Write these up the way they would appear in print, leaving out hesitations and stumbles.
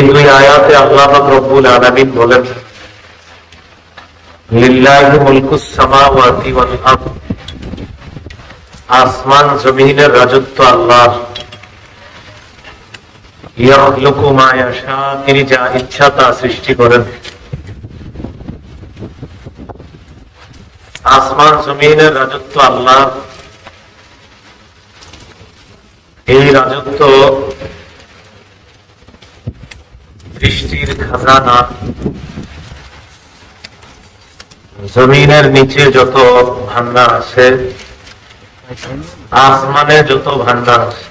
দুই আয়াতে আল্লাহ পাক রব্বুল আলামিন বলেন, লিল্লাহি মুলকুস সামাওয়াতি ওয়াল আরদ, আসমান জমিনের রাজত্ব আল্লাহর। ইয়াখলুকু মা ইয়াশা, তিনি যা ইচ্ছা তা সৃষ্টি করেন। আসমান জমিনের রাজত্ব আল্লাহর। এই রাজত্ব বৃষ্টির খাজানা, জমিনের নিচে যত ভান্ডার আছে, আসমানে যত ভান্ডার আছে,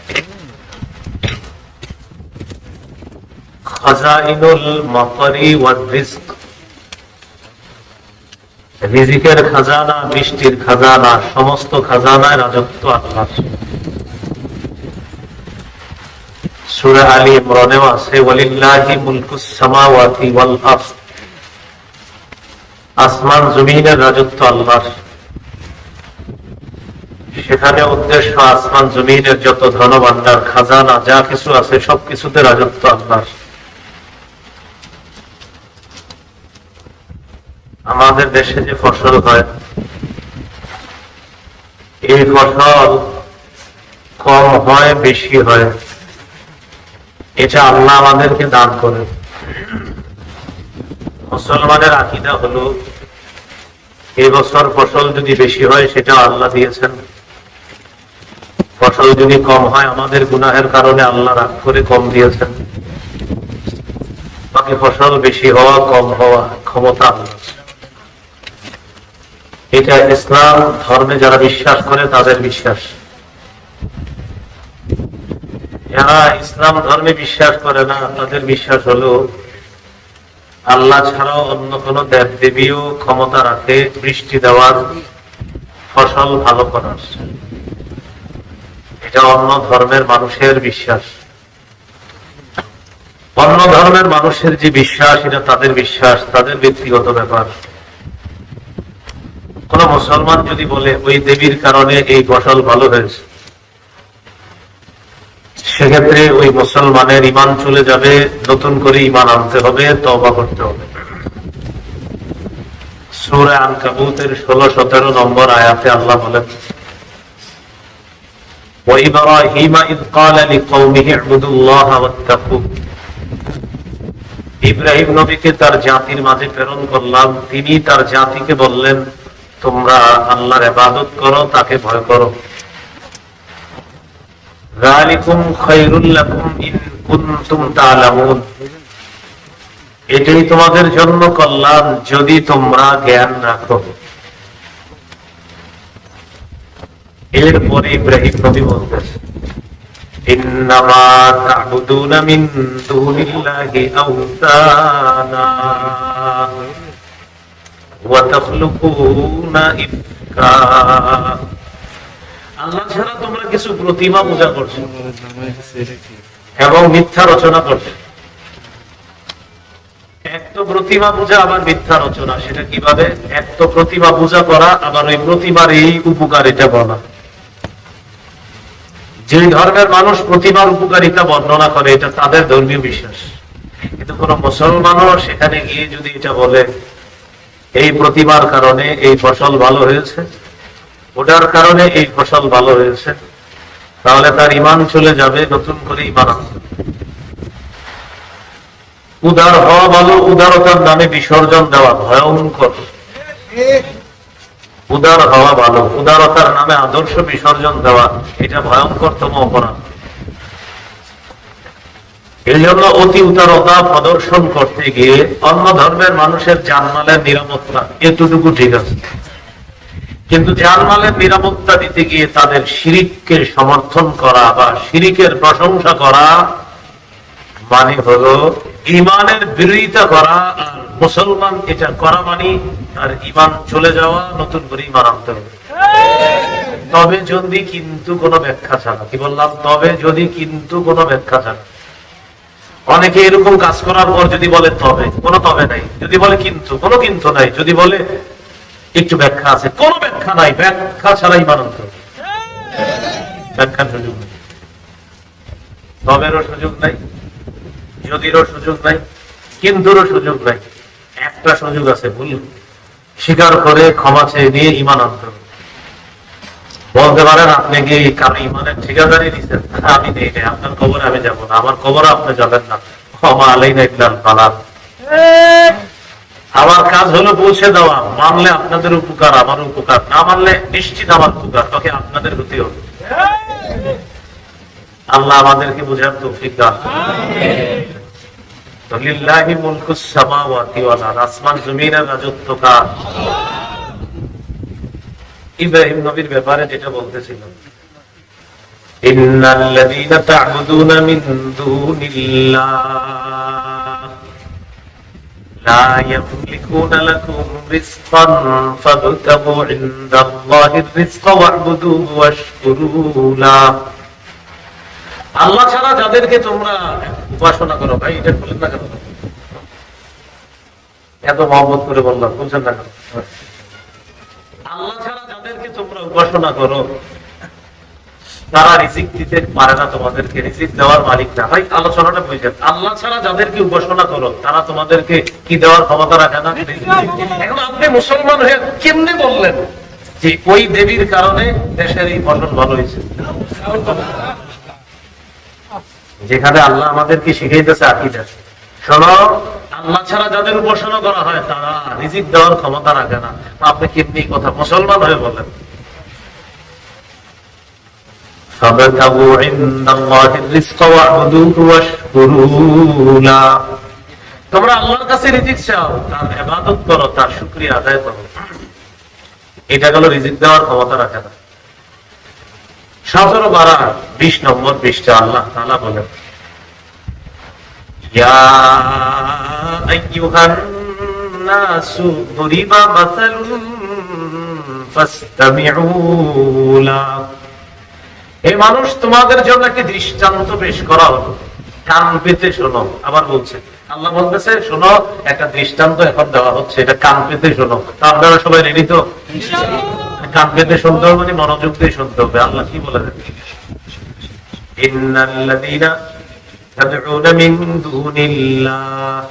খাজাইনুল মাতারি ওয়ার রিজক, রিজিকের খাজানা, বৃষ্টির খাজানা, সমস্ত খাজানায় রাজত্ব আল্লাহর। সূরা আলী ইমরানেও আছে, ওয়ালিল্লাহি মুলকুস সামাওয়াতি ওয়াল আরদ, আসমান জমিনের রাজত্ব আল্লাহর। সেখানে উদ্দেশ্য আসমান জমিনের যত ধনভাণ্ডার, খাজানা যা কিছু আছে সবকিছুতে রাজত্ব আল্লাহর। আমাদের দেশে যে ফসল হয়, এই ফসল কম হয় বেশি হয়, এটা আল্লাহ আমাদেরকে দান করে। মুসলমানের আকীদা হলো, এই বছর ফসল যদি বেশি হয় সেটা আল্লাহ দিয়েছেন, ফসল যদি কম হয় আমাদের গুনাহের কারণে আল্লাহ রাগ করে কম দিয়েছেন। বাকি ফসল বেশি হওয়া কম হওয়া ক্ষমতা আল্লাহ। এটা ইসলাম ধর্মে যারা বিশ্বাস করে তাদের বিশ্বাস। যারা ইসলাম ধর্মে বিশ্বাস করে না তাদের বিশ্বাস হলো আল্লাহ ছাড়াও অন্য কোন দেব দেবীও ক্ষমতা রাখে বৃষ্টি দেওয়ার, ফসল ভালো করার। এটা অন্য ধর্মের মানুষের বিশ্বাস। অন্য ধর্মের মানুষের যে বিশ্বাস, এটা তাদের বিশ্বাস, তাদের ব্যক্তিগত ব্যাপার। কোন মুসলমান যদি বলে ওই দেবীর কারণে এই ফসল ভালো হয়েছে, সেক্ষেত্রে ওই মুসলমানের ঈমান চলে যাবে, নতুন করে ঈমান আনতে হবে, তওবা করতে হবে। সূরা আনকাবুতের 16-17 নম্বর আয়াতে আল্লাহ বলেন, ওয়া ইব্রাহিমা ইয ক্বালা লিকওমিহি ইবুদুল্লাহ ওয়াত্তাকু, ইব্রাহিম নবীকে তার জাতির মাঝে প্রেরণ করলাম, তিনি তার জাতিকে বললেন তোমরা আল্লাহর ইবাদত করো, তাকে ভয় করো। যালিকুম খায়রুল লাকুম ইন কুনতুম তা'লামুন, এটাই তোমাদের জন্য কল্যাণ যদি তোমরা জ্ঞান রাখো। এরপরে ইব্রাহিম নবী বলতেছেন, ইন্নামা তা'বুদুনা মিন দুনিল্লাহি আওতানা ওয়া তাখলুকুনা ইফকা, আল্লাহ ছাড়া তোমরা কিছু প্রতিমা পূজা করছো এবং মিথ্যা রচনা করছো। এক তো প্রতিমা পূজা, আবার মিথ্যা রচনা। সেটা কিভাবে? এক তো প্রতিমা পূজা করা, আবার ওই প্রতিমার এই উপকারিতা বলা। যে ধর্মের মানুষ প্রতিমার উপকারিতা বর্ণনা করে এটা তাদের ধর্মীয় বিশ্বাস, কিন্তু কোন মুসলমানও সেখানে গিয়ে যদি এটা বলে এই প্রতিমার কারণে এই ফসল ভালো হয়েছে, ওটার কারণে এই ফসল ভালো হয়েছে, তাহলে তার ঈমান চলে যাবে, নতুন করে ঈমান আনতে হবে। উদার হওয়া ভালো, উদারতার নামে বিসর্জন দেওয়া ভয়ঙ্কর। উদার হওয়া ভালো, উদারতার নামে আদর্শ বিসর্জন দেওয়া এটা ভয়ঙ্করতম অপরাধ। এই জন্য অতি উদারতা প্রদর্শন করতে গিয়ে অন্য ধর্মের মানুষের জানমালের নিরাপত্তা এতটুকু ঠিক আছে, কিন্তু জানমালের নিরাপত্তা দিতে গিয়ে তাদের শিরিককে সমর্থন করা বা শিরিকের প্রশংসা করা মানে হলো ঈমানের বিরোধিতা করা। আর মুসলমান এটা করা মানে তার ঈমান চলে যাওয়া, নতুন করে ঈমান আনতে হবে। তবে যদি কিন্তু কোনো ব্যাখ্যা ছাড়া, কি বললাম? তবে যদি কিন্তু কোনো ব্যাখ্যা ছাড়া। অনেকে এরকম কাজ করার পর যদি বলে তবে, কোনো তবে নাই, যদি বলে কিন্তু, কোনো কিন্তু নাই, যদি বলে একটু ব্যাখ্যা আছে, কোনো ব্যাখ্যা নাই, ব্যাখ্যা ছাড়াই মানতে হবে। ব্যাখ্যার সুযোগ নেই, তবেরও সুযোগ নাই, যদিরও সুযোগ নাই, কিন্তুরও সুযোগ নাই। একটা সুযোগ আছে, ভুল স্বীকার করে ক্ষমা চেয়ে নিয়ে ঈমান আনতে হবে। বলতে পারেন আপনি কি কারো ঈমানের ঠিকাদারি দিচ্ছেন? আমি নেই নাই, আপনার কবরে আমি যাবো না, আমার কবরে আপনি যাবেন না। ক্ষমা আলাইনা ইল্লাল বালাগ। আমার কাজ হলো পৌঁছে দেওয়া। মানলে আপনাদের উপকার, আমার উপকার, না মানলে নিশ্চিত আমার উপকার, তবে আপনাদের ক্ষতি হবে। আল্লাহ আমাদেরকে বুঝার তৌফিক দান করুন। লিল্লাহি মুলকুস সামাওয়াতি ওয়াল আরদ, আসমান জমিনের রাজত্ব কার? ইব্রাহিম নবীর ব্যাপারে যেটা বলতেছিলাম, ইন্নাল্লাযীনা তা'বুদুনা মিন দুনিল্লাহ লা ইয়ামলিকুনা লাকুম রিজকান ফাবতাগু ইনদাল্লাহির রিজকা ওয়া'বুদুহু ওয়াশকুরু লাহ। আল্লাহ ছাড়া যাদেরকে তোমরা উপাসনা করো, ভাই এটা বলেন না কেন? এত মহব্বত করে বললাম, বুঝছেন না কেন? আল্লাহ ছাড়া যাদেরকে তোমরা উপাসনা করো তারা রিজিক দিতে পারে না তোমাদেরকে, রিজিক দেওয়ার মালিক না। ভাই আলোচনাটা বুঝছেন? আল্লাহ ছাড়া যাদেরকে উপাসনা করো তারা তোমাদেরকে কি দেওয়ার ক্ষমতা রাখে না? এখন আপনি মুসলমান হয়ে কেমনে বললেন যে ওই দেবীর কারণে দেশের এই ফসল ভালো হয়েছে? যেখানে আল্লাহ আমাদেরকে শিখাইতেছে আকীদা, শোনো, আল্লাহ ছাড়া যাদের উপাসনা করা হয় তারা রিজিক দেওয়ার ক্ষমতা রাখে না। আপনি কেমনি কথা মুসলমান হয়ে বলেন? ফাবতাগু ইনদাল্লাহির রিজকা ওয়া'বুদুহু ওয়াশকুরু লাহ। তোমরা আল্লাহর কাছে রিজিক চাও, তার ইবাদত করো, তার শুকরিয়া আদায় করো। এটা হলো রিজিক দেওয়ার ক্ষমতা রাখে না। 17 পারা 20 নম্বর পৃষ্ঠা আল্লাহ তাআলা বলেন, ইয়া আইয়ুহান নাসু দুরিবা মাসালুন ফাসতামিউ লাহ। হে মানুষ, তোমাদের জন্য একটি দৃষ্টান্ত পেশ করা হলো, কান পেতে শোনো। আবার বলছে, আল্লাহ বলতেছে শোনো, একটা দৃষ্টান্ত এখন দেওয়া হচ্ছে, এটা কান পেতে শোনো। তার দ্বারা সবাই রেডি তো? কান পেতে শুনতে হবে, মানে মনোযোগ দিয়ে শুনতে হবে। আল্লাহ কি বলে দেন, ইন্নাল্লাযীনা তাদউনা মিন দুনিল্লাহ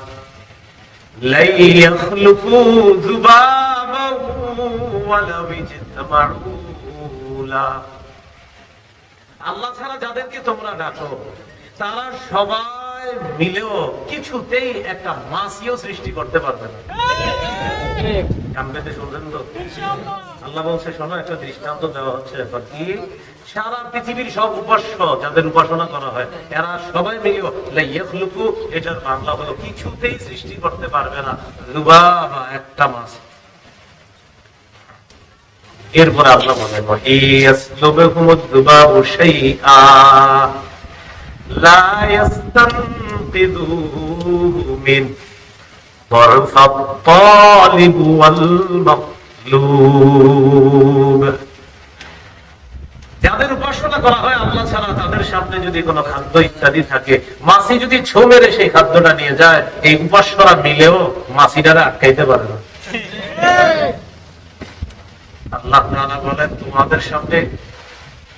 লা ইয়াখলুকু যুবাবান ওয়ালাউ ইজতামাউ লাহ। আল্লাহ ছাড়া যাদেরকে তোমরা ডাকো তারা সবাই মিলেও কিছুতেই একটা মাছিও সৃষ্টি করতে পারবে না। আল্লাহ বলছে শোনো, একটা দৃষ্টান্ত দেওয়া হচ্ছে। এখন কি? সারা পৃথিবীর সব উপাস্য যাদের উপাসনা করা হয় এরা সবাই মিলেও লাইয়াখলুকু, এটার বাংলা হলো কিছুতেই সৃষ্টি করতে পারবে না লুবাবা, একটা মাছ। এরপরে আল্লাহ বলেন, ইয়াসলুবুহুমুদ যুবাবু শাইআ লা ইস্তানকিযুহু মিন ضعفাত তালিব ওয়াল মাতলুব। যাদের উপাসনা করা হয় আল্লাহ ছাড়া, তাদের সামনে যদি কোনো খাদ্য ইত্যাদি থাকে, মাছি যদি ছো মেরে সেই খাদ্যটা নিয়ে যায়, এই উপাসকরা মিলেও মাছিটারে আটকাইতে পারে না। আল্লাহ তাআলা বলেন, তোমাদের সামনে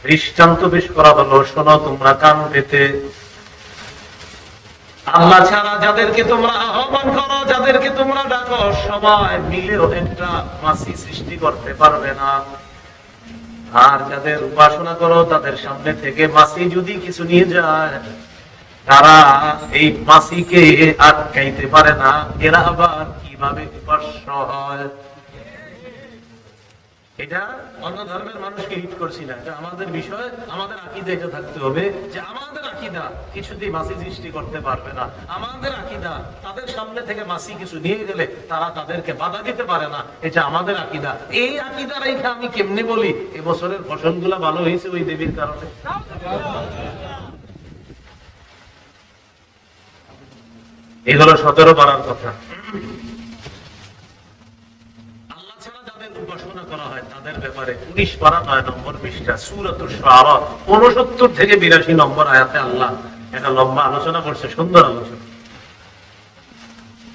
দৃষ্টান্ত পেশ করা হলো, শোনো তোমরা কান পেতে। আল্লাহ ছাড়া যাদেরকে তোমরা আহ্বান করো, যাদেরকে তোমরা ডাকো, সবাই মিলেও একটা মাছি সৃষ্টি করতে পারবে না। আর যাদের উপাসনা করো তাদের সামনে থেকে মাছি যদি কিছু নিয়ে যায়, তারা এই মাছিকে আটকাইতে পারে না। এরা আবার কিভাবে উপাস্য হয়? এটা অন্য ধর্মের মানুষকে হিট করছি না, এটা আমাদের বিষয়। আমাদের আকীদা এটা থাকতে হবে যে আমাদের আকীদা কিছুতেই মাছি সৃষ্টি করতে পারবে না। আমাদের আকীদা তাদের সামনে থেকে মাছি কিছু নিয়ে গেলে তারা তাদেরকে বাধা দিতে পারে না, এটা আমাদের আকীদা। এই আকীদা রেখে আমি কেমনে বলি এবছরের ফসলগুলো ভালো হয়েছে ওই দেবীর কারণে? এগুলো 17 পারার কথা। উপাসনা করা হয় তাদের ব্যাপারে 19 পারা 9 নম্বর পৃষ্ঠা সূরাতুশ শুআরা 69 থেকে 82 নম্বর আয়াতে আল্লাহ একটা লম্বা আলোচনা করছে, সুন্দর আলোচনা।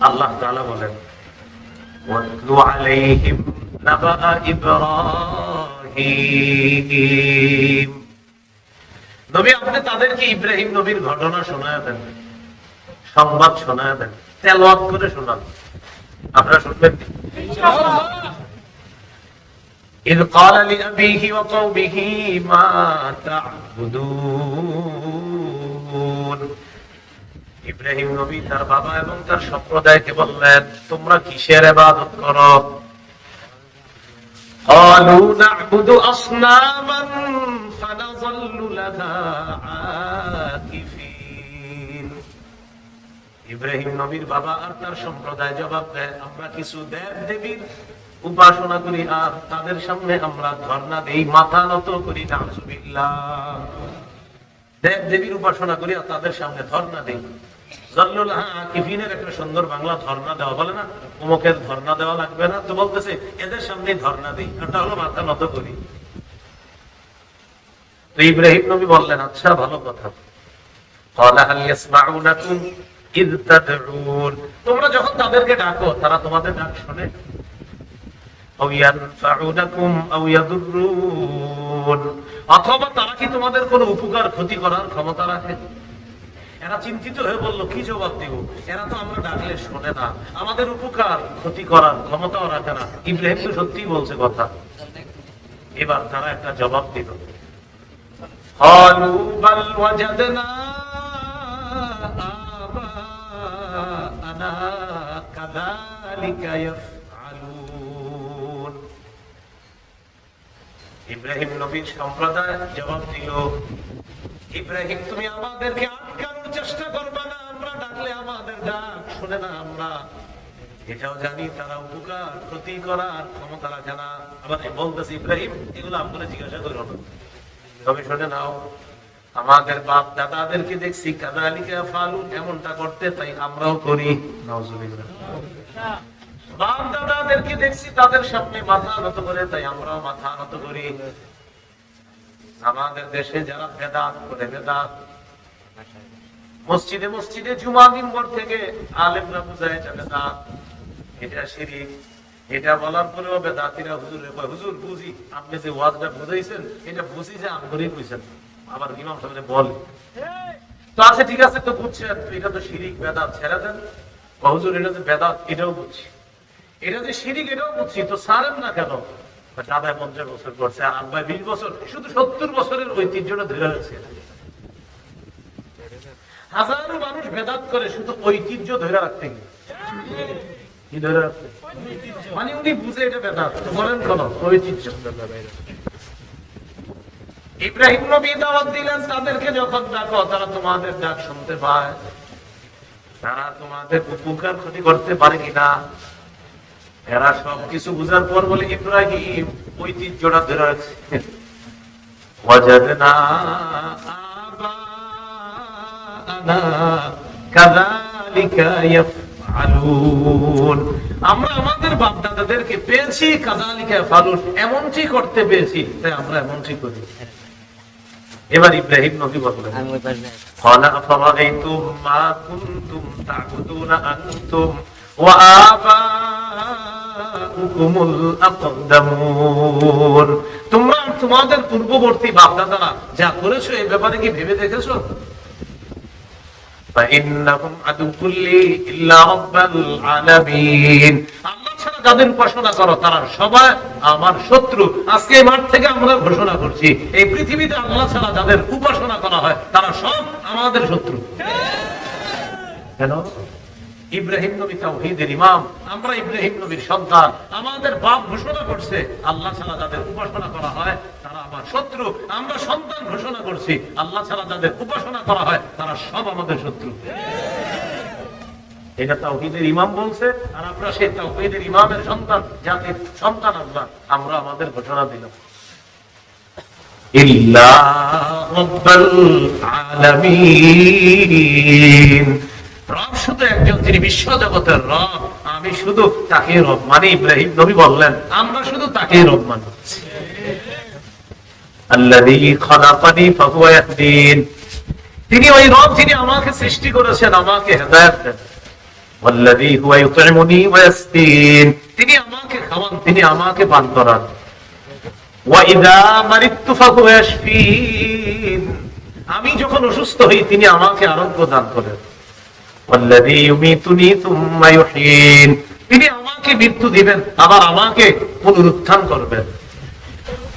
আল্লাহ তাআলা বলেন, ওয়াতলু আলাইহিম নাবা ইব্রাহিম। নবী আপনি তাদেরকে ইব্রাহিম নবীর ঘটনা শোনায় দেন। সংবাদ শোনায় দেন, তেলাওয়াত করে শোনান। আপনারা শুনবেন? إذ قال لأبيه وقومه ما تعبدون ইব্রাহিম নবী তার বাবা এবং তার সম্প্রদায়কে বললেন, তোমরা কিসের ইবাদত করো? قالوا نعبد أصناما فنظل لها عاكفين ইব্রাহিম নবীর বাবা আর তার সম্প্রদায় জবাব দেয়, আমরা কিছু দেব দেবীর উপাসনা করি আর তাদের সামনে আমরা ধর্ণা দেই, মাথা নত করি। নাউযুবিল্লাহ। দেব দেবীর উপাসনা করি আর তাদের সামনে ধর্ণা দেই। জাল্লুল্লাহ আকিফিনের একটা সুন্দর বাংলা ধর্ণা দেওয়া, বলে না অমুকের ধর্ণা দেওয়া লাগবে না, তো বলতেছে এদের সামনে ধর্ণা দেই, এটা হলো মাথা নত করি। তো ইব্রাহিম নবী বললেন, আচ্ছা ভালো কথা। ক্বালা হাল ইয়াসমাউনাকুম ইয তাদউন, তোমরা যখন তাদেরকে ডাকো তারা তোমাদের ডাক শুনে? আও ইয়ানফাউনাকুম আও ইয়াদুররুন, অথবা তারা কি তোমাদের কোনো উপকার ক্ষতি করার ক্ষমতা রাখে? এরা চিন্তিত হয়ে বলল, কি জবাব দিব? এরা তো আমরা ডাকলে শোনে না, আমাদের উপকার ক্ষতি করার ক্ষমতাও রাখে না। ইব্রাহিম তো সত্যিই বলছে কথা। এবার তারা একটা জবাব দিল, ক্বালু বাল ওয়াজাদনা আবাআনা কাযালিকা ইয়াফআলুন। ইব্রাহিম নবীর সম্প্রদায় জবাব দিল, ইব্রাহিম তুমি আমাদেরকে আটকানোর চেষ্টা করবে না, আমরা ডাকলে আমাদের ডাক শুনে না। আমরা এটাও জানি তারা উপকার ক্ষতি করার ক্ষমতা রাখে না। আবার বলতেছি, ইব্রাহিম এগুলো আপনারা জিজ্ঞাসা করো না, তবে শুনে নাও, আমাদের বাপ দাদাদেরকে দেখছি কাযালিকা ইয়াফআলুন, এমনটা করতে, তাই আমরাও করি। নাউযুবিল্লাহ। বাপ দাদাদেরকে দেখছি তাদের সামনে মাথা নত করে, তাই আমরাও মাথা নত করি। আমাদের দেশে যারা বেদাত করে, বেদাত মসজিদে মসজিদে জুমা মিম্বর থেকে আলেমরা বুঝায় এটা বেদাত, এটা শিরক, এটা বলার পরেও বেদাতিরা হুজুরে কয়, হুজুর বুঝি, আপনি যে ওয়াজটা বুঝাইছেন এটা বুঝি যে আমগরি কইছেন। আবার ইমাম সাহেব বলে, তো আচ্ছা ঠিক আছে, তো বুঝছেন এটা তো শিরক বেদাত, ছেড়ে দেন। হুজুর এটা যে বেদাত এটাও বুঝছি, এটা যে শিরক এটাও বুঝছি, তো ছাড়েন না কেন? দাদায় 50 বছর করছে, আর আব্বাই 20 বছর, শুধু 70 বছরের ঐতিহ্যটা ধরে রাখছে। হাজারো মানুষ বেদাত করে শুধু ঐতিহ্য ধরে রাখতে গিয়ে। কি ধরে রাখতে? মানে উনি বুঝে এটা বেদাত, বলেন কোন ঐতিহ্য। ইব্রাহিম নবী দাওয়াত দিলেন, তাদেরকে যখন ডাকো তারা তোমাদের ডাক শুনতে পায়, তারা তোমাদের উপকার ক্ষতি করতে পারে কিনা। এরা সবকিছু বুঝার পর বলে, ইব্রাহিম ঐতিহ্যটা ধরে রাখছে। ওয়াজাদনা আবাআনা কাযালিকা ইয়াফআলুন, আমরা আমাদের বাপ দাদাদেরকে পেয়েছি কাযালিকা ইয়াফআলুন, এমনটি করতে পেয়েছি, তাই আমরা এমনটি করি। এবার ইব্রাহিম নবী বললেন, ক্বালা আফারাআইতুম মা কুনতুম তা'বুদুনা আনতুম ওয়া আবাউকুমুল আকদামুন, তোমরা তোমাদের পূর্ববর্তী বাপ দাদারা যা করেছো এই ব্যাপারে কি ভেবে দেখেছো? ফাইন্নাকুম আদুউল লি ইল্লা রাব্বাল আলামিন, আল্লাহ ছাড়া যাদের উপাসনা করো তারা সবাই আমার শত্রু। আজকে এই মাঠ থেকে আমরা ঘোষণা করছি, এই পৃথিবীতে আল্লাহ ছাড়া যাদের উপাসনা করা হয় তারা সব আমাদের শত্রু। কেন? ইব্রাহিম নবী তাওহীদের ইমাম, আমরা ইব্রাহিম নবীর সন্তান, আমাদের বাপ ঘোষণা করছে আল্লাহ ছাড়া যাদের উপাসনা করা হয় তারা আমার শত্রু। আমরা সন্তান ঘোষণা করছি আল্লাহ ছাড়া যাদের উপাসনা করা হয় তারা সব আমাদের শত্রু। এটা তাওহীদের ইমাম বলছে, আর আমরা সেই তাওহীদের ইমামের সন্তান, জাতির সন্তান আমরা আমাদের ঘোষণা দিলাম। ইল্লা রাব্বাল আলামিন, রব শুধু একজন, তিনি বিশ্ব জগতের রব, আমি শুধু তাকে রব মানি। ইব্রাহিম নবী বললেন, আমরা শুধু তাকে রব মানি। আল্লাযী খালাকানি ফাহুয়া ইয়াহদিন, তিনি ওই রব যিনি আমাকে সৃষ্টি করেছেন, আমাকে হেদায়েত দেন। ওয়াল্লাযী হুয়া ইউত'ইমুনি ওয়া ইয়াসকিন, তিনি আমাকে খাওয়ান, তিনি আমাকে পান করান। ওয়া ইযা মারিদতু ফাহুয়া ইয়াশফিন, আমি যখন অসুস্থ হই তিনি আমাকে আরোগ্য দান করেন। ওয়াল্লাযী ইউমীতুনি সুম্মা ইউহয়ীন, তিনি আমাকে মৃত্যু দিবেন আবার আমাকে পুনরুত্থান করবেন।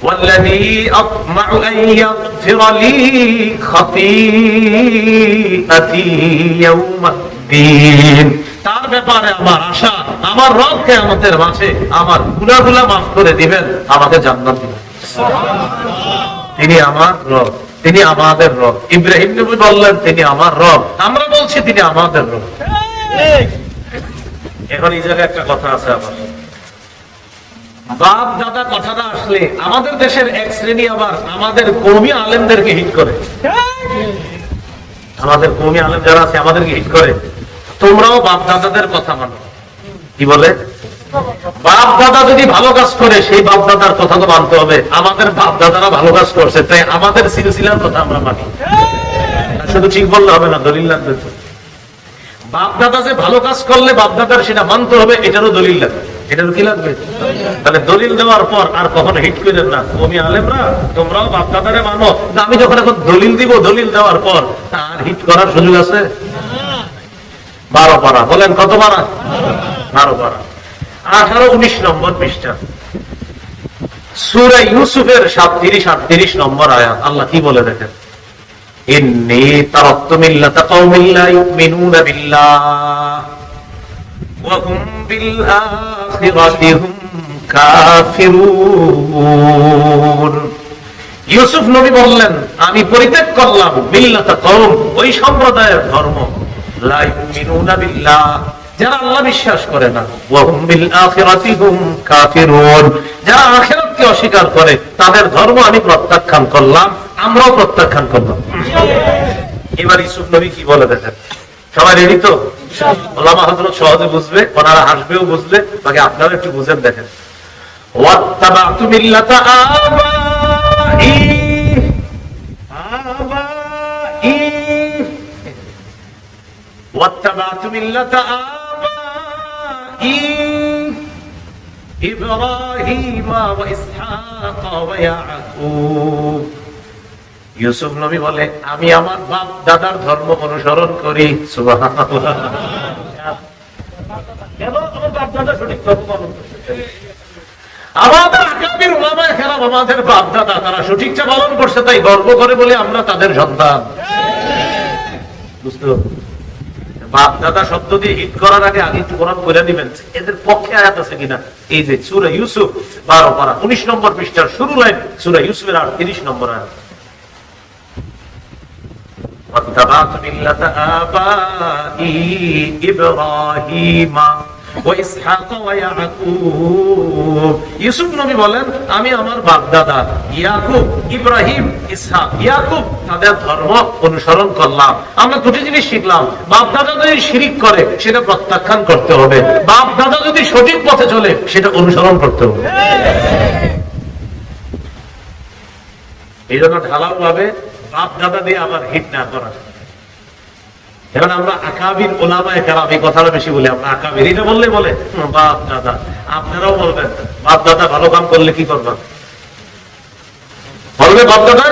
ওয়াল্লাযী আতমাউ আন ইয়াগফিরা লি খাতীআতি ইয়াউমাদ্দীন, তার ব্যাপারে আমার আশা, আমার রব কিয়ামতের মাঠে আমার গুনাহগুলো মাফ করে দিবেন, আমাকে জান্নাত দিবেন। তিনি আমার রব, তিনি আমাদের রব। ইব্রাহিম নবী বললেন তিনি আমার রব, আমরা বলছি তিনি আমাদের রব। এখন এই জায়গায় একটা কথা আছে, আমার বাপ দাদা কথাটা আসলে আমাদের দেশের এক শ্রেণী আবার আমাদের কওমি আলেমদেরকে হিট করে। আমাদের কওমি আলেম যারা আছে আমাদেরকে হিট করে, তোমরাও বাপ দাদাদের কথা মানো। কি বলে? বাপ দাদা যদি ভালো কাজ করে সেই বাপ দাদার কথা তো মানতে হবে। আমাদের বাপ দাদারা ভালো কাজ করছে তাই আমাদের সিলসিলার কথা আমরা মানি। শুধু ঠিক বললে হবে না, দলিল লাগবে তো। বাপ দাদা যে ভালো কাজ করলে বাপ দাদার সেটা মানতে হবে, এটারও দলিল লাগবে। এটারও কি লাগবে? তাহলে দলিল দেওয়ার পর আর কখনো হিট করেন না, কওমি আলেমরা তোমরাও বাপ দাদারে মানো। আমি যখন এখন দলিল দিব, দলিল দেওয়ার পর আর হিট করার সুযোগ আছে? 12 পারা বলেন, কত পারা? 12 পারা, 18-19 নম্বর পৃষ্ঠা, সূরা ইউসুফের 37-38 নম্বর আয়াত। আল্লাহ কি বলে দেখেন, ইন্নী তারাকতু মিল্লাতা কওমিন লা ইউমিনুনা বিল্লাহ ওয়া হুম বিল আখিরাতি হুম কাফিরুন। ইউসুফ নবী বললেন আমি পরিত্যাগ করলাম মিল্লাতা কওম, ওই সম্প্রদায়ের ধর্ম, লা ইউমিনুনা বিল্লাহ, যারা আল্লাহ বিশ্বাস করে না, ওয়া হুম বিল আখিরাতি হুম কাফিরুন, যারা আখিরাতকে অস্বীকার করে, তাদের ধর্ম আমি প্রত্যাখ্যান করলাম, আমরাও প্রত্যাখ্যান করলাম। এবার ইউসুফ নবী কি বলে দেখেন, সবাই রেডি তো? ওলামা হযরত সহজে বুঝবে, ওনারা হাসবেও বুঝলে, বাকি আপনারা একটু বুঝেন দেখেন। ওয়াত্তাবাতু মিল্লাতা আবাই ওয়াত্তাবাতু মিল্লাতা আবাই ইব্রাহিম ওয়া ইসহাক ওয়া ইয়াকুব। ইউসুফ নবী বলে আমি আমার বাপ দাদার ধর্ম অনুসরণ করি। সুবহানাল্লাহ। কেন আমার বাপ দাদা সঠিক ধর্ম পালন করছে? আমাদের আকাবির উলামায়ে কেরাম, আমাদের বাপ দাদা তারা সঠিকটা পালন করছে, তাই গর্ব করে বলে আমরা তাদের সন্তান। বুঝতে হবে? বাপ দাদা শব্দ দিয়ে হিট করার আগে একটু কোরআন পড়ে দিবেন, এদের পক্ষে আয়াত আছে কিনা। এই যে সূরা ইউসুফ 12 পারা 19 নম্বর পৃষ্ঠার শুরু লাইন, সূরা ইউসুফের 38 নম্বর আয়াত। واتبعت ملة آبائي إبراهيم وإسحاق ويعقوب। ইউসুফ নবী বলেন আমি আমার বাপ দাদা ইয়াকুব, ইব্রাহিম, ইসহাক, ইয়াকুব তাদের ধর্ম অনুসরণ করলাম। আমরা দুটি জিনিস শিখলাম, বাপ দাদা যদি শিরিক করে সেটা প্রত্যাখ্যান করতে হবে, বাপ দাদা যদি সঠিক পথে চলে সেটা অনুসরণ করতে হবে। এই জন্য ঢালাও ভাবে বাপ দাদা দিয়ে আবার হিট না করা। এখন আমরা আকাবির উলামায়ে কেরাম এই কথাটা বেশি বলি, আমরা আকাবির এটা বললে বলে বাপ দাদা। আপনারাও বলবেন বাপ দাদা ভালো কাম করলে কি করবেন? বলবে বাপ দাদা,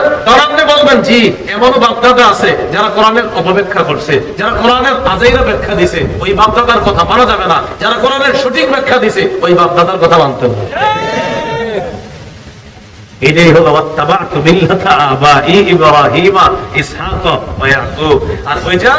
আপনি বলবেন জি এমনও বাপ দাদা আছে যারা কোরআনের অপব্যাখ্যা করছে, যারা কোরআনের আজাইরা ব্যাখ্যা দিছে, ওই বাপ দাদার কথা মানা যাবে না। যারা কোরআনের সঠিক ব্যাখ্যা দিছে ওই বাপ দাদার কথা মানতে হবে। এটাই হলো ওয়াত্তাবাতু মিল্লাতা আবাই ইব্রাহিম ইসহাক ওয়া ইয়াকুব। আর ওইটা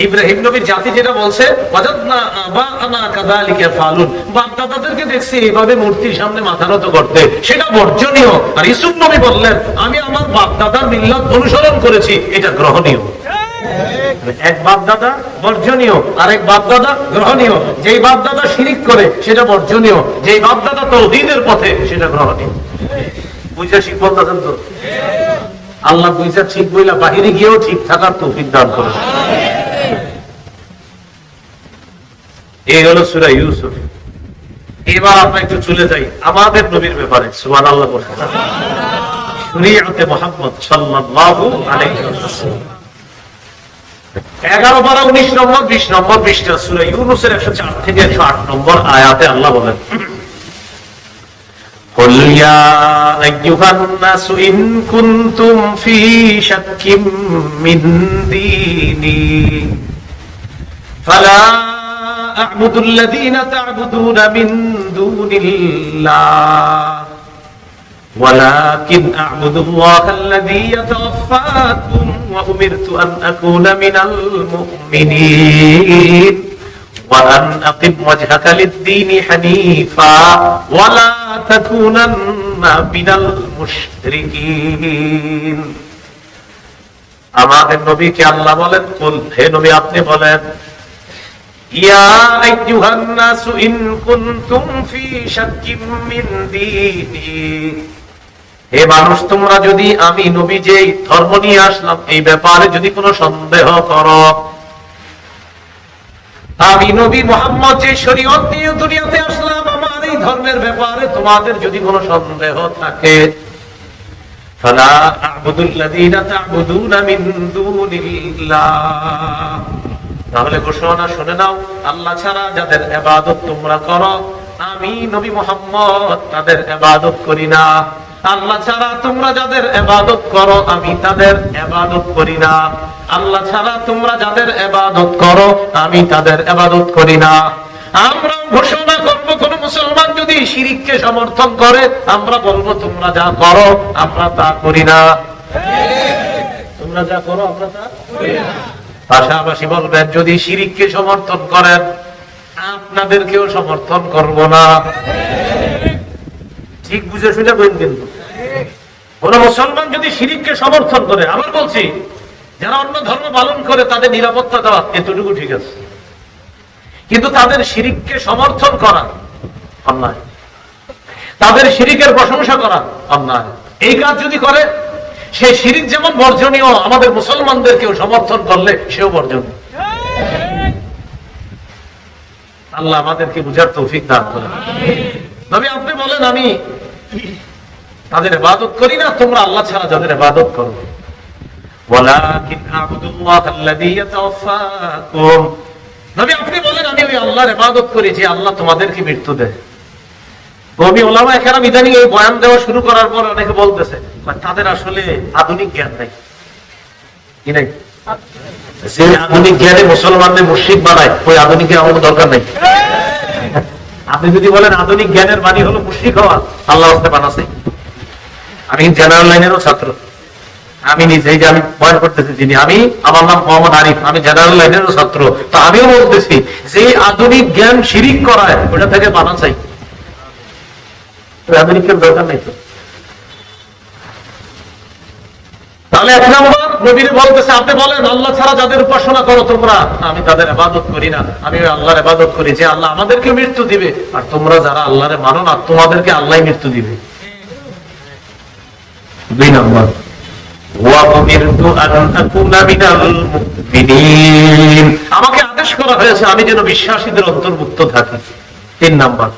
ইব্রাহিম নবীর জাতি যেটা বলছে ওয়াজাদনা আবানা কাযালিকা ফালুন, বাপ দাদাদেরকে দেখছি এইভাবে মূর্তির সামনে মাথা নত করতে, সেটা বর্জনীয়। আর ইউসুফ নবী বললেন আমি আমার বাপ দাদার মিল্লাত অনুসরণ করেছি, এটা গ্রহণীয়। এক বাপ দাদা বর্জনীয়, আরেক বাপ দাদা গ্রহণীয়। যেই বাপ দাদা শিরিক করে সেটা বর্জনীয়, যেই বাপ দাদা তাওহীদের পথে সেটা গ্রহণীয়। বুঝা ঠিক বলতেছেন তো? আল্লাহ বুঝা ঠিক বইলা বাহিরে গিয়েও ঠিক থাকার তৌফিক দান করেন। এই হলো সূরা ইউসুফ। এবার আমরা একটু চলে যাই আমাদের নবীর ব্যাপারে। সুবহানাল্লাহ বলেন, শরীয়তে মুহাম্মদ সাল্লাল্লাহু আলাইহি ওয়াসাল্লাম 11 12 19 নম্বর 20 নম্বর পৃষ্ঠা সূরা ইউনূসের 104 থেকে 108 নম্বর আয়াতে আল্লাহ বলেন قل يا أيها الناس إن كنتم في شك من ديني ফালা আ'বুদুল্লাযীনা তা'বুদুনা মিন দুনিল্লাহ ওয়ালাকিন আ'বুদুল্লাহাল্লাযী ইয়াতাওয়াফফাকুম ওয়া উমিরতু আন আকুনা মিনাল মুমিনিন ওয়া আন আকিম ওয়াজহাকা লিদ-দীনি হানীফা ওয়া লা তাকুনান্না মিনাল মুশরিকিন। আমাদের নবীকে আল্লাহ বলেন, কুল, হে নবী আপনি বলেন, ইয়া আইয়ুহান নাসু ইন কুনতুম ফি শাক্কিম মিন দীনি, হে মানুষ তোমরা যদি আমি নবী যে ধর্ম নিয়ে আসলাম এই ব্যাপারে যদি কোনো সন্দেহ করো, আমি নবী মুহাম্মদ যে শরীয়ত নিয়ে দুনিয়াতে আসলাম আমার এই ধর্মের ব্যাপারে তোমাদের যদি কোনো সন্দেহ থাকে, ফালা আ'বুদুল্লাযীনা তা'বুদুনা মিন দুনিল্লাহ, তাহলে ঘোষণা শুনে নাও, আল্লাহ ছাড়া যাদের ইবাদত তোমরা করো আমি নবী মুহাম্মদ তাদের ইবাদত করি না। আল্লাহ ছাড়া তোমরা যাদের ইবাদত করো আমি তাদের ইবাদত করি না। আল্লাহ ছাড়া তোমরা যাদের ইবাদত করো আমি তাদের ইবাদত করি না। আমরা ঘোষণা করব, কোন মুসলমান যদি শিরককে সমর্থন করে আমরা বলবো তোমরা যা করো আমরা তা করি না। তোমরা যা করো আমরা তা করি না। পাশাপাশি বলবেন যদি শিরককে সমর্থন করেন আপনাদেরকেও সমর্থন করব না। ঠিক বুঝে শুনে বলেন। কিন্তু কোন মুসলমান যদি শিরককে সমর্থন করে, আবার বলছি যারা অন্য ধর্ম পালন করে তাদের নিরাপত্তা দেওয়া এতটুকু ঠিক আছে, কিন্তু তাদের শিরককে সমর্থন করা অন্যায়, তাদের শিরকের প্রশংসা করা অন্যায়। এই কাজ যদি করে সেই শিরক যেমন বর্জনীয়, আমাদের মুসলমানদেরকেও সমর্থন করলে সেও বর্জনীয়। আল্লাহ আমাদেরকে বুঝার তৌফিক দান করেন। নবী আপনি বলেন আমি তাদের ইবাদত করি না, তোমরা আল্লাহ ছাড়া যাদের ইবাদত করো। ওয়ালাকিন আ'বুদুল্লাহাল্লাযী ইয়াতাওয়াফফাকুম, নবী আপনি বলেন আমি ওই আল্লাহর ইবাদত করি যে আল্লাহ তোমাদেরকে মৃত্যু দেয়। কওমি উলামায়ে কেরাম ইদানিং এই বয়ান দেওয়া শুরু করার পর অনেকে বলতেছে তাদের আসলে আধুনিক জ্ঞান নাই। কি নাই? যে আধুনিক জ্ঞানে মুসলমানদের মুশরিক বানায় ওই আধুনিক জ্ঞান আমাদের দরকার নাই। আপনি যদি বলেন আধুনিক জ্ঞানের মানে হলো মুশরিক হওয়া, আল্লাহ ওকে বানাছে। আমি জেনারেল লাইনেরও ছাত্র, আমি নিজেই যে আমি বয়ান করতেছি যিনি, আমি আমার নাম মোহাম্মদ আরিফ, আমি জেনারেল লাইনেরও ছাত্র। তো আমিও বলতেছি যে আধুনিক জ্ঞান শিরিক করায় ওটা থেকে বানা চাই, আধুনিকের দরকার নেই। তো তাহলে এক নম্বর নবীর বলতেছে আপনি বলেন আল্লাহ ছাড়া যাদের উপাসনা করো তোমরা আমি তাদের ইবাদত করি না, আমি ওই আল্লাহর ইবাদত করি যে আল্লাহ আমাদেরকে মৃত্যু দিবে, আর তোমরা যারা আল্লাহরে মানো না তোমাদেরকে আল্লাহ মৃত্যু দিবে। দুই নম্বর আমাকে আদেশ করা হয়েছে আমি যেন বিশ্বাসীদের অন্তর্ভুক্ত থাকি। তিন নম্বর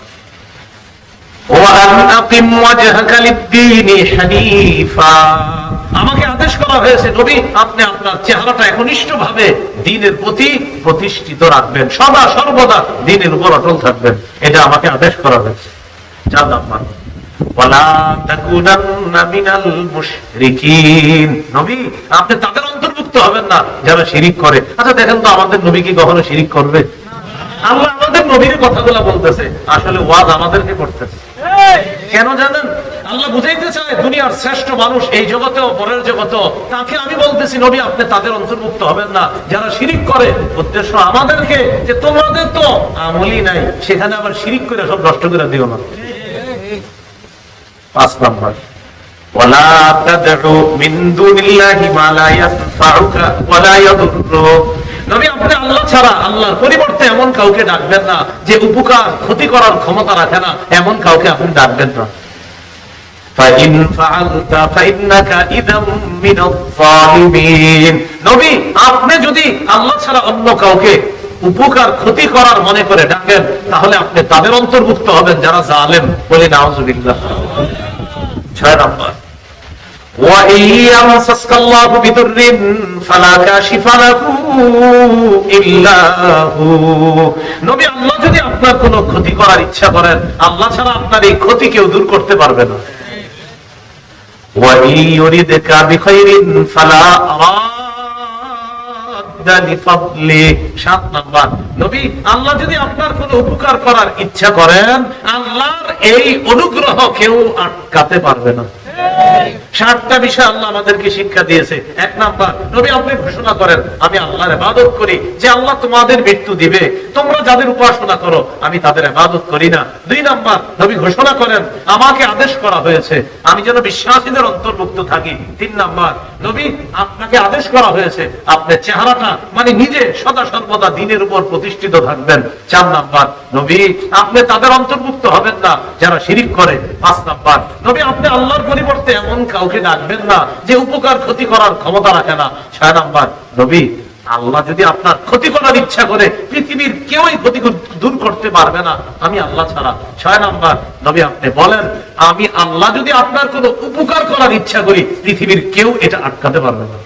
আমাকে আদেশ করা হয়েছে নবী আপনি আপনার চেহারাটা একনিষ্ঠভাবে দ্বীনের প্রতি প্রতিষ্ঠিত রাখবেন, সদা সর্বদা দ্বীনের উপর অটল থাকবেন, এটা আমাকে আদেশ করা হয়েছে। চার নম্বর নবী আপনি তাদের অন্তর্ভুক্ত হবেন না যারা শিরিক করে। আচ্ছা দেখেন তো আমাদের নবী কি কখনো শিরিক করবে? আল্লাহ আমাদের নবীর কথাগুলো বলতেছে, আসলে ওয়াজ আমাদেরকে করতেছে। কেন জানেন? আল্লাহ বুঝাইতে চায় দুনিয়ার শ্রেষ্ঠ মানুষ এই জগতেও পরের জগতেও, তাকে আমি বলতেছি নবী আপনি তাদের অন্তর্ভুক্ত হবেন না যারা শিরিক করে। উদ্দেশ্য আমাদেরকে যে তোমাদের তো আমলই নাই, সেখানে আবার শিরিক করে সব নষ্ট করে দিও না। পাঁচ নম্বর ওয়ালা তাদউ মিন দুনিল্লাহি মা লা ইয়ানফাউকা ওয়া লা ইয়াদুররুক, নবী আপনি আল্লাহ ছাড়া আল্লাহর পরিবর্তে এমন কাউকে ডাকবেন না যে উপকার ক্ষতি করার ক্ষমতা রাখে না, এমন কাউকে আপনি ডাকবেন না। ফাইন ফাআলতা ফাইন্নাকা ইযাম মিনাল যালিমিন, নবী আপনি যদি আল্লাহ ছাড়া অন্য কাউকে উপকার ক্ষতি করার মনে করে ডাকেন তাহলে আপনি তাদের অন্তর্ভুক্ত হবেন যারা জালেম। বলি নাউযুবিল্লাহ। 6 নম্বর ওয়াইয়ামসাসকাল্লাহু বিদুররিন ফালা কাশিফা লাহু ইল্লা হু, নবী আল্লাহ যদি আপনার কোনো ক্ষতি করার ইচ্ছা করেন আল্লাহ ছাড়া আপনার এই ক্ষতি কেউ দূর করতে পারবে না। ওয়াইয়ুরিদকা বিখাইরিন ফালা ইস্তাফদালি ফাদলি। 7 নাম্বার, নবী আল্লাহ যদি আপনার কোনো উপকার করার ইচ্ছা করেন, আল্লাহর এই অনুগ্রহ কেউ আটকাতে পারবে না। 7টা বিষয় আল্লাহ আমাদেরকে শিক্ষা দিয়েছে। 1 নাম্বার, নবী আপনি ঘোষণা করেন আমি আল্লাহর ইবাদত করি, যে আল্লাহ তোমাদের মৃত্যু দিবে, তোমরা যাদের উপাসনা করো আমি তাদের ইবাদত করি না। 2 নাম্বার, নবী ঘোষণা করেন আমাকে আদেশ করা হয়েছে আমি যেন বিশ্বাসীদের অন্তর্ভুক্ত থাকি। 3 নাম্বার, নবী আপনাকে আদেশ করা হয়েছে আপনার চেহারাটা মানে নিজে সদা সর্বদা দ্বীনের উপর প্রতিষ্ঠিত থাকবেন। 4 নাম্বার, নবী আপনি তাদের অন্তর্ভুক্ত হবেন না যারা শিরিক করে। 5 নাম্বার, নবী আপনি আল্লাহর পরিবর্তে এমন কাউকে ডাকবেন না যে উপকার ক্ষতি করার ক্ষমতা রাখে না। 6 নাম্বার, নবী আল্লাহ যদি আপনার ক্ষতি করার ইচ্ছা করে পৃথিবীর কেউই ক্ষতি দূর করতে পারবে না আমি আল্লাহ ছাড়া। 6 নাম্বার, নবী আপনি বলেন আমি আল্লাহ যদি আপনার কোনো উপকার করার ইচ্ছা করি পৃথিবীর কেউ এটা আটকাতে পারবে না।